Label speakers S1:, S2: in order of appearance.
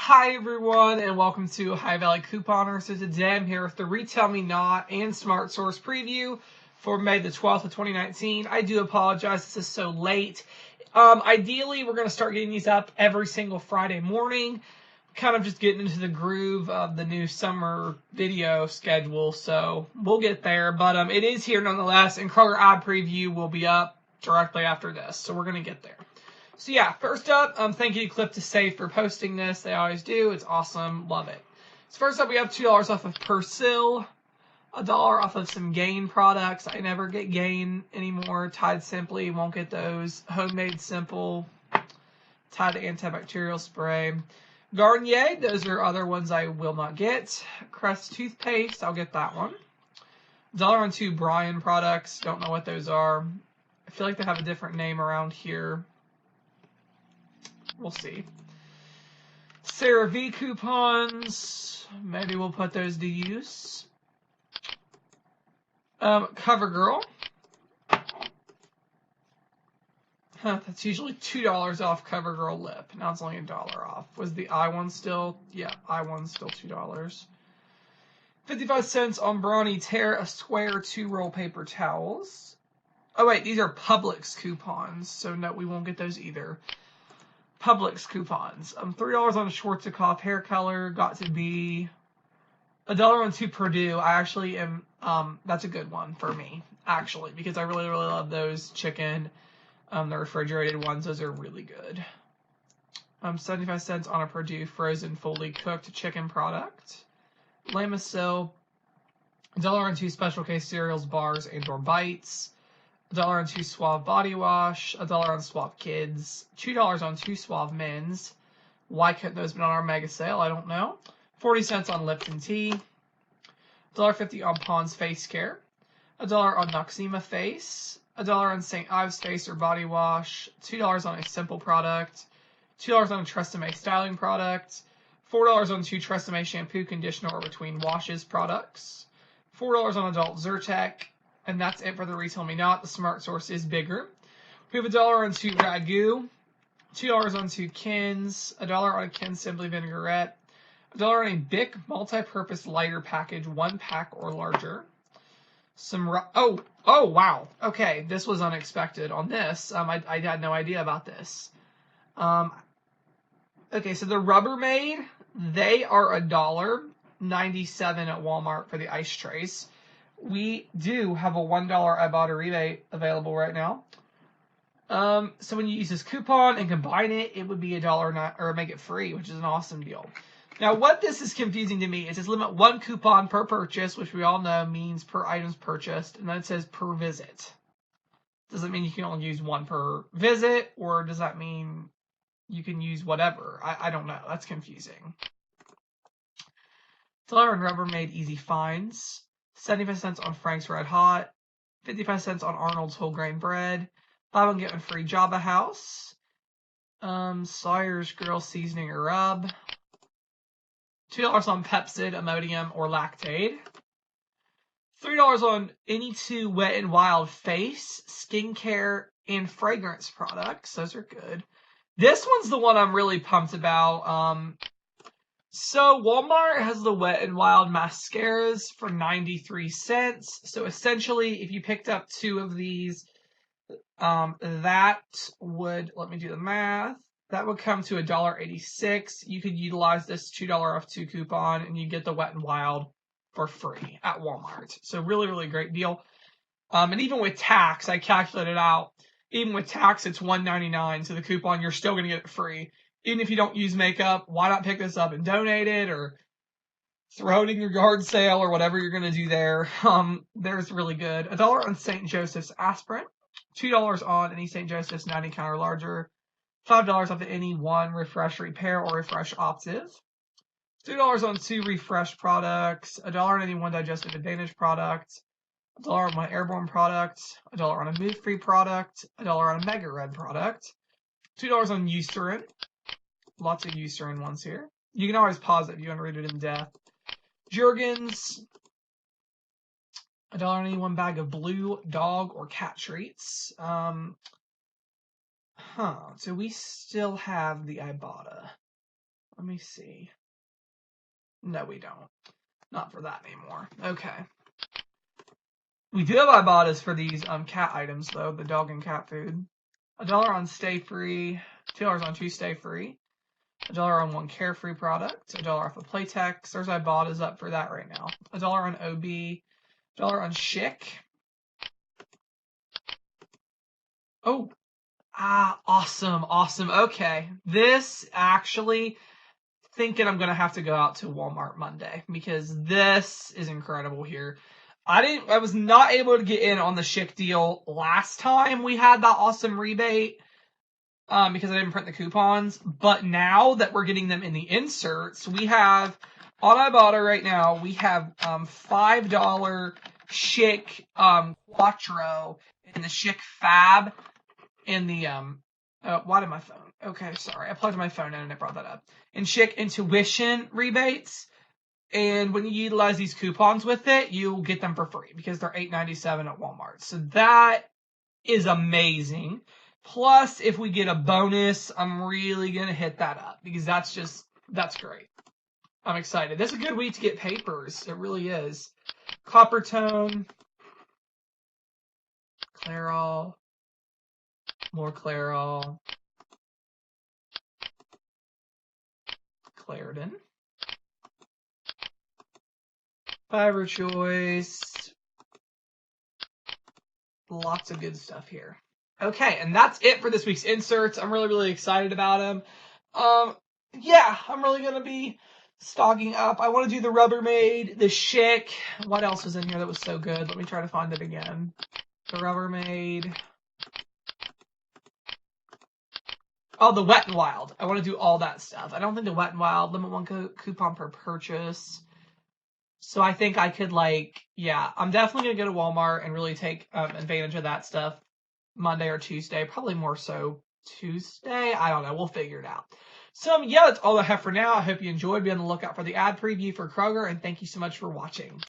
S1: Hi everyone and welcome to High Valley Couponer. So today I'm here with the Retail Me Not and Smart Source preview for May the 12th of 2019. I do apologize this is so late. Ideally we're going to start getting these up every single Friday morning. Kind of just getting into the groove of the new summer video schedule, so we'll get there. But it is here nonetheless, and Kroger ad preview will be up directly after this, so we're going to get there. So yeah, first up, thank you to Clip to Save for posting this. They always do. It's awesome. Love it. So first up, we have $2 off of Persil, $1 off of some Gain products. I never get Gain anymore. Tide Simply, won't get those. Homemade Simple, Tide antibacterial spray. Garnier, those are other ones I will not get. Crest toothpaste, I'll get that one. $1 on 2 Brian products. Don't know what those are. I feel like they have a different name around here. We'll see. CeraVe coupons. Maybe we'll put those to use. CoverGirl. That's usually $2 off CoverGirl lip. Now it's only $1 off. Was the eye one still? Yeah, eye one's still $2. 55 cents on Brawny Terra Square 2-roll paper towels. Oh wait, these are Publix coupons, so no, we won't get those either. Publix coupons. $3 on Schwarzkopf hair color. Got to be $1 on 2 Purdue. I actually am. That's a good one for me actually because I really love those chicken. The refrigerated ones. Those are really good. 75 cents on a Purdue frozen fully cooked chicken product. Lamisil. $1 on 2 special case cereals, bars, and/or bites. $1 on 2 Suave body wash, $1 on Suave kids, $2 on 2 Suave men's. Why couldn't those be on our mega sale? I don't know. 40 cents on Lipton tea, $1.50 on Pond's face care, $1 on Noxzema face, $1 on St. Ives face or body wash, $2 on a Simple product, $2 on a Tresemme styling product, $4 on 2 Tresemme shampoo, conditioner, or between washes products, $4 on adult Zyrtec. And that's it for the Retail Me Not. The Smart Source is bigger. We have $1 on 2 Ragu, $2 on 2 Kins, $1 on a Kins Simply Vinaigrette, $1 on a Bic multi-purpose lighter package, 1 pack or larger. Oh wow. Okay, this was unexpected on this. I had no idea about this. Okay, so the Rubbermaid, they are $1.97 at Walmart for the ice trays. We do have a $1 Ibotta rebate available right now. So when you use this coupon and combine it, it would be $1.09 or make it free, which is an awesome deal. Now, what this is confusing to me is it's limit 1 coupon per purchase, which we all know means per items purchased, and then it says per visit. Does that mean you can only use 1 per visit, or does that mean you can use whatever? I don't know. That's confusing. $1 on Rubbermaid Easy Finds. 75 cents on Frank's Red Hot, 55 cents on Arnold's whole grain bread, 5 on get 1 free Java House, Sawyer's Grill Seasoning or Rub, $2 on Pepcid, Imodium, or Lactaid, $3 on any 2 Wet n Wild face, skincare, and fragrance products. Those are good. This one's the one I'm really pumped about. So Walmart has the Wet n Wild mascaras for 93 cents. So essentially, if you picked up 2 of these, that would, let me do the math, that would come to $1.86. You could utilize this $2 off 2 coupon and you get the Wet n Wild for free at Walmart. So really great deal. And even with tax, I calculated out, even with tax, it's $1.99. So the coupon, you're still going to get it free. Even if you don't use makeup, why not pick this up and donate it or throw it in your yard sale or whatever you're going to do there. There's really good. $1 on St. Joseph's aspirin, $2 on any St. Joseph's 90 count or larger, $5 off of any 1 Refresh Repair or Refresh Optive, $2 on 2 Refresh products, $1 on any 1 Digestive Advantage product, $1 on 1 Airborne product, $1 on a Mood Free product, $1 on a Mega Red product, $2 on Eucerin. Lots of Eucerin ones here. You can always pause it if you want to read it in depth. Jergens, $1 on any 1 bag of blue dog or cat treats. So we still have the Ibotta. Let me me see. No, we don't. Not for that anymore. Okay. We do have Ibotta's for these cat items though, the dog and cat food. $1 on Stay Free, $2 on 2 Stay Free, $1 on 1 Carefree product, $1 off of Playtex. There's Ibotta's up for that right now. $1 on OB, $1 on Schick. Oh, awesome. Okay, this actually thinking I'm gonna have to go out to Walmart Monday because this is incredible here. I was not able to get in on the Schick deal last time we had that awesome rebate because I didn't print the coupons. But now that we're getting them in the inserts, we have on Ibotta right now we have $5 Schick Quattro in the Schick Fab in the why did my phone? Okay, sorry. I plugged my phone in and it brought that up. In Schick Intuition rebates. And when you utilize these coupons with it, you'll get them for free because they're $8.97 at Walmart. So that is amazing. Plus, if we get a bonus, I'm really going to hit that up because that's great. I'm excited. This is a good week to get papers. It really is. Coppertone. Clairol. More Clairol. Claritin. Fiber Choice. Lots of good stuff here. Okay, and that's it for this week's inserts. I'm really excited about them. Yeah, I'm really going to be stocking up. I want to do the Rubbermaid, the Schick. What else was in here that was so good? Let me try to find it again. The Rubbermaid. Oh, the Wet n Wild. I want to do all that stuff. I don't think the Wet n Wild, limit 1 coupon per purchase. So I think I could I'm definitely going to go to Walmart and really take advantage of that stuff Monday or Tuesday. Probably more so Tuesday. I don't know. We'll figure it out. So yeah, that's all I have for now. I hope you enjoyed. Be on the lookout for the ad preview for Kroger, and thank you so much for watching.